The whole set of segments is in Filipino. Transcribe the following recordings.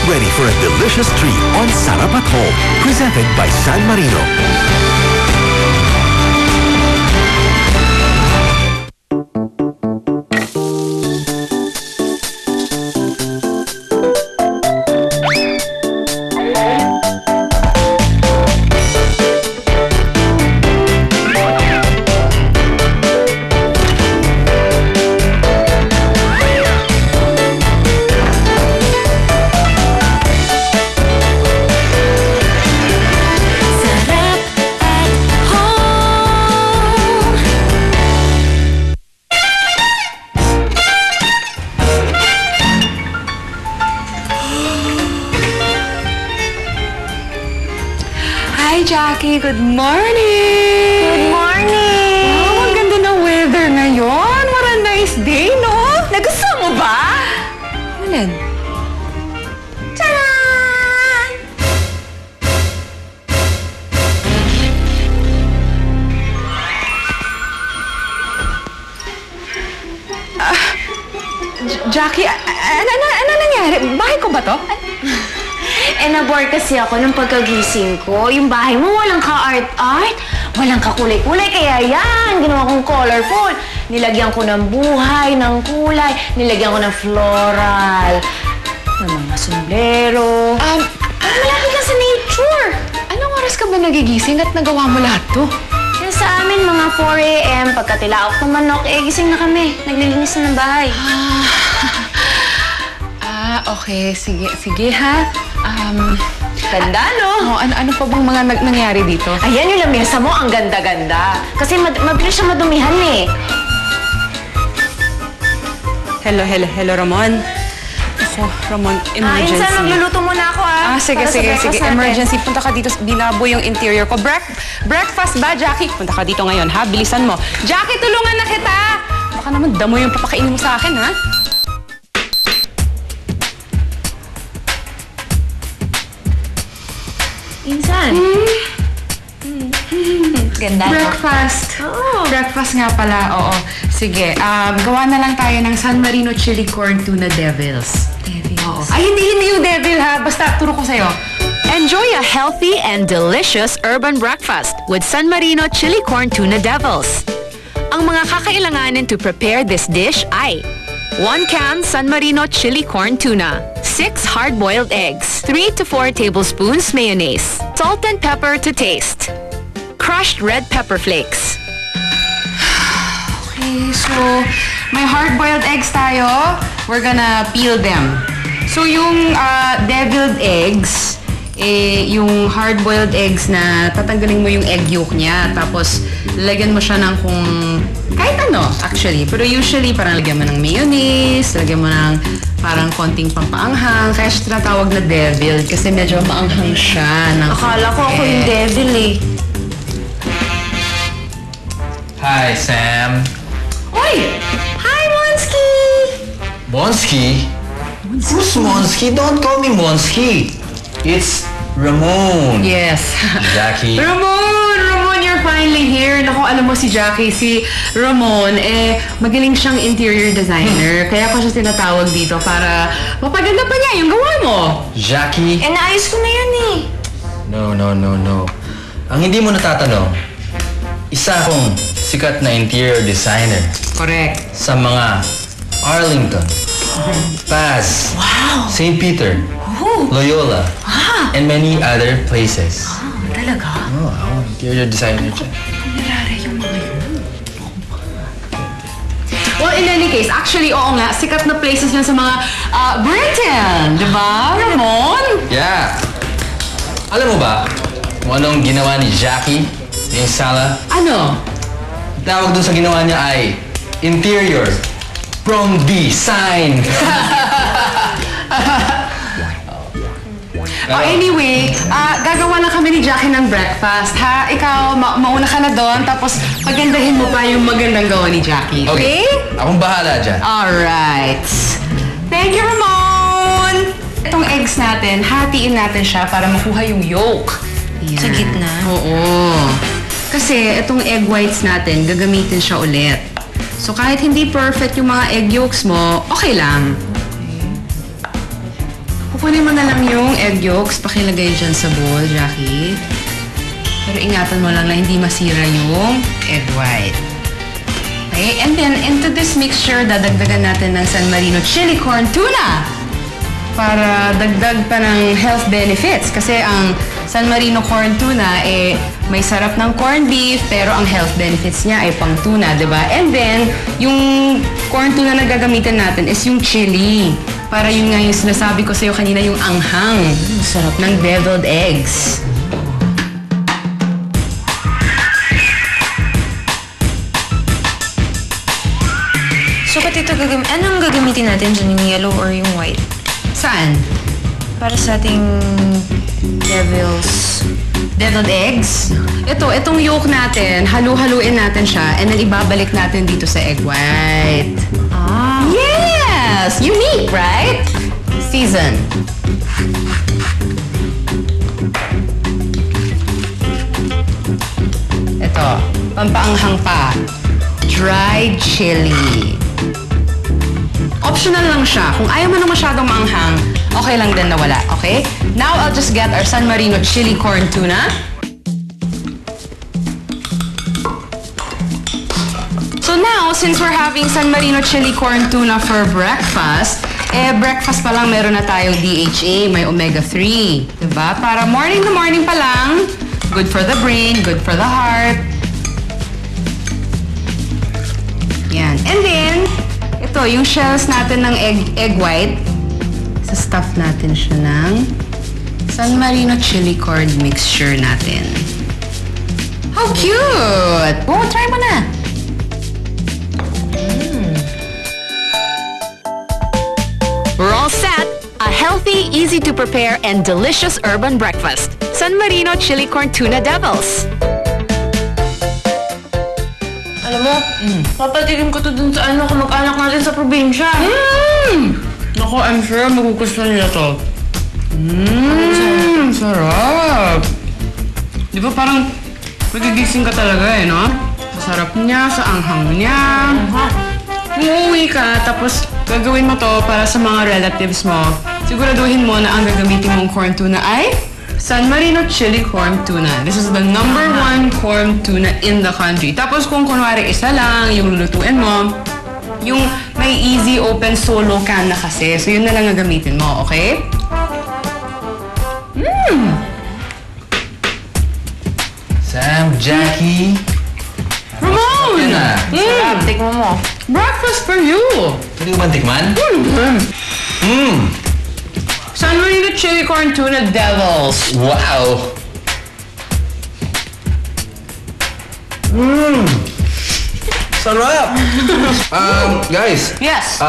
ready for a delicious treat on Sarap at Home, presented by San Marino. Hi, Jackie. Good morning! Good morning! Wow, ang ganda ng weather ngayon. What a nice day, no? Nagustuhan mo ba? Alin? Tadaan! Jackie, ano nangyari? Bahay ko ba to? Na-bored kasi ako nung pagkagising ko. Yung bahay mo walang ka-art-art, walang kakulay-kulay. Kaya yan, ginawa kong colorful. Nilagyan ko ng buhay, ng kulay. Nilagyan ko ng floral. Ng mga sombrero. Malapit ka sa nature. Anong oras ka ba nagigising at nagawa mo lahat to? Yung sa amin, mga 4 a.m. Pagkatilaok ng manok, gising na kami. Naglilinis na ng bahay. Okay. Sige ha. Ganda, no? Ano pa bang mga nangyari dito? Ayan yung lamesa mo, ang ganda-ganda. Kasi mabilis siya madumihan eh. Hello, Ramon. Ako, Ramon, emergency. Insan, magluluto muna ako Sige. Emergency. Punta ka dito. Binabo yung interior ko. Breakfast ba, Jackie? Punta ka dito ngayon, ha? Bilisan mo. Jackie, tulungan na kita! Baka naman damo yung papakainin mo sa akin, ha? Insan. Ganda. Breakfast. Oo. Breakfast nga pala, oo. Sige, gawa na lang tayo ng San Marino Chili Corn Tuna Devils. Oo. Ay, hindi yung devil, ha? Basta, turo ko sa'yo. Enjoy a healthy and delicious urban breakfast with San Marino Chili Corn Tuna Devils. Ang mga kakailanganin to prepare this dish ay 1 can San Marino Chili Corn Tuna, 6 hard-boiled eggs, 3 to 4 tablespoons mayonnaise, salt and pepper to taste, crushed red pepper flakes. Okay, so may hard-boiled eggs tayo. We're gonna peel them. So yung deviled eggs, yung hard-boiled eggs na tatanggalin mo yung egg yolk niya, tapos lagyan mo siya ng kung kahit ano, actually. Pero usually, parang lagyan mo ng mayonnaise, lagyan mo ng parang konting pampaanghang, kaya siya tinatawag na devil kasi medyo maanghang siya. Akala ko ako yung devil eh. Hi, Sam. Oy! Hi, Monsky! Monsky? Who's Monsky? Don't call me Monsky. It's Ramon. Yes. Jackie. Ramon, you're finally here. Naku, alam mo si Jackie, si Ramon, magaling siyang interior designer. Kaya ko siya tinatawag dito para mapaganda pa niya yung gawa mo. Jackie? Naayos ko na yan eh. No. Ang hindi mo natatanong, isa akong sikat na interior designer. Correct. Sa mga Arlington, Paz, St. Peter, Loyola, and many other places. Talaga? Oh, ako interior designer dyan. Well, in any case, actually, oo nga, sikat na places yan sa mga Britain, di ba, Ramon? Yeah. Alam mo ba kung anong ginawa ni Jackie, yung Sala? Ano? Tawag dun sa ginawa niya ay interior from design. Anyway, gagawa lang kami ni Jackie ng breakfast, ha? Ikaw, mauna ka na doon, tapos pagandahin mo pa yung magandang gawa ni Jackie, okay? Akong bahala dyan. Alright. Thank you, Ramon! Itong eggs natin, hatiin natin siya para makuha yung yolk. Yan. Sa gitna? Oo. Kasi itong egg whites natin, gagamitin siya ulit. So kahit hindi perfect yung mga egg yolks mo, okay lang. Kukunin mo na lang yung egg yolks, pakilagay dyan sa bowl, Jackie. Pero ingatan mo lang na hindi masira yung egg white. Okay, and then into this mixture, dadagdagan natin ng San Marino chili corn tuna para dagdag pa ng health benefits. Kasi ang San Marino corn tuna, may sarap ng corned beef, pero ang health benefits niya ay pang tuna, diba? And then, yung corn tuna na gagamitin natin is yung chili. Para yun nga yung sinasabi ko sa'yo kanina, yung anghang. Sarap ng deviled eggs. So, ba't ito anong gagamitin natin dyan, yung yellow or yung white? Saan? Para sa ating Deviled eggs? Itong yolk natin, halu-haluin natin siya, and then ibabalik natin dito sa egg white. Ah. Yes! Unique, right? Season. Ito, pampaanghang pa. Dried chili. Optional lang siya. Kung ayaw mo na masyadong maanghang, okay lang din na wala, okay? Now, I'll just get our San Marino chili corn tuna. So now, since we're having San Marino chili corn tuna for breakfast, breakfast pa lang meron na tayong DHA, may omega-3. Diba? Para morning to morning pa lang, good for the brain, good for the heart. Yan. And then, ito, yung shells natin ng egg white, sa-stuff natin siya ng San Marino chili corn mixture natin. How cute! Oh, try mo na! We're all set. A healthy, easy to prepare, and delicious urban breakfast. San Marino Chili Corn Tuna Devils. Alam mo, papatikim ko to dun sa kamag-anak natin sa probinsya. Naku, I'm sure magugustuhan nila to. Sarap! Di ba parang magigising ka talaga no? Sa sarap niya, sa anghang niya. Uuwi ka, tapos gagawin mo to para sa mga relatives mo. Siguraduhin mo na ang gagamitin mong corn tuna ay San Marino Chili Corn Tuna. This is the #1 corn tuna in the country. Tapos kung kunwari isa lang yung lulutuin mo, yung may easy open solo can na kasi. So yun na lang ang gamitin mo, okay? Sam, Jackie. Ramon! Yan na. Sarap, tikmo mo. Breakfast for you! Pwede ko ba tikman? San Marino Chili Corn Tuna Devils. Wow! Sarap! Guys. Yes.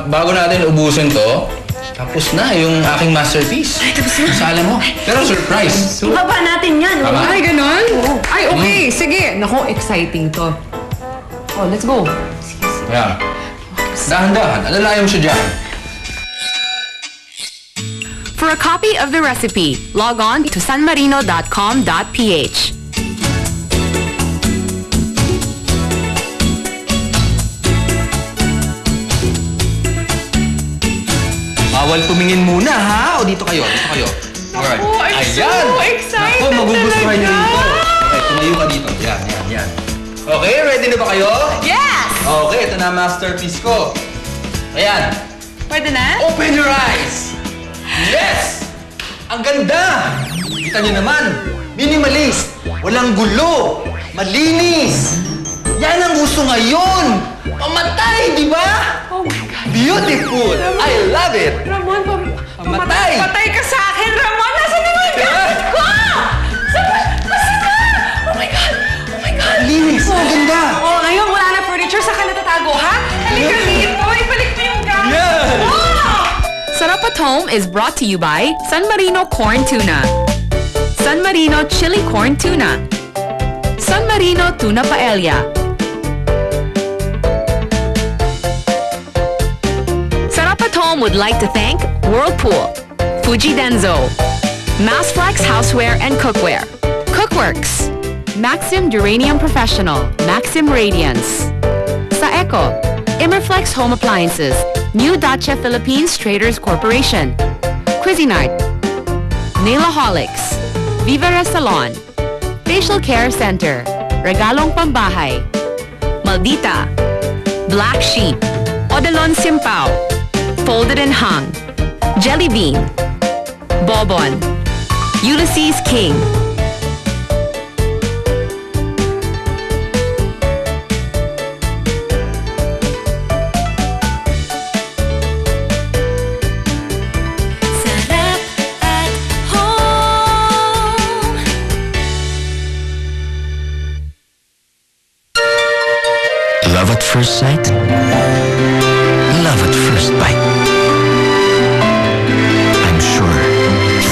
Bago natin ubusin to, tapos na yung aking masterpiece. Ay, tapos na. Sala mo. Pero surprise. Ibaba natin yan. Tama. Ay, ganun? Ay, okay. Sige. Naku, exciting to. Oh, let's go. Yeah. Dahan-dahan. Alalayan mo siya dyan. For a copy of the recipe, log on to sanmarino.com.ph. Bawal tumingin muna, ha? O dito kayo, dito kayo. Alright. I'm so excited Naku, magugustuhan niyo talaga. dito. Okay, tumayo ka dito. Yan, yan, yan. Okay, ready na ba kayo? Yes! Okay, ito na masterpiece ko. Ayan. Pwede na? Open your eyes! Yes! Ang ganda! Kita niyo naman, minimalist, walang gulo, malinis. Yan ang gusto ngayon! Pamatay, di ba? Oh my God. Beautiful! I love it! Ramon, Pamatay! patay ka sa akin, Ramon! Nasaan na yung gamit ko? Nasaan na? Oh my God! Oh my God! Linis, ang ganda! Oh, ngayon wala na furniture, saan ka natatago, ha? Halika dito, ibalik mo yung gamit. Yeah! Oh! Sarap at Home is brought to you by San Marino Corn Tuna, San Marino Chili Corn Tuna, San Marino Tuna Paella, Sarap at Home would like to thank Whirlpool, Fuji Denso, Massflex Houseware and Cookware, Cookworks, Maxim Duranium Professional, Maxim Radiance, Saeco, Immerflex Home Appliances, New Dacia Philippines Traders Corporation, Cuisinart, Nailaholics, Vivera Salon, Facial Care Center, Regalong Pambahay, Maldita, Black Sheep, Odalon Simpao, Folded and Hung, Jelly Bean, Bobon, Ulysses King, Sarap at home. Love at first sight? Love at first bite. I'm sure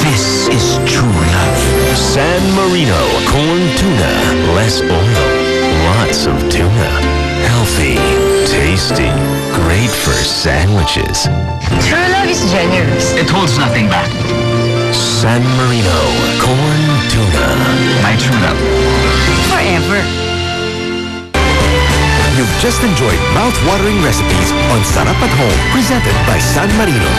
this is true love. San Marino corn tuna. Less oil, lots of tuna. Healthy, tasty, great for sandwiches. True love is generous. It holds nothing back. San Marino corn tuna. My true love. Forever. You've just enjoyed mouth-watering recipes on Sarap at Home, presented by San Marino.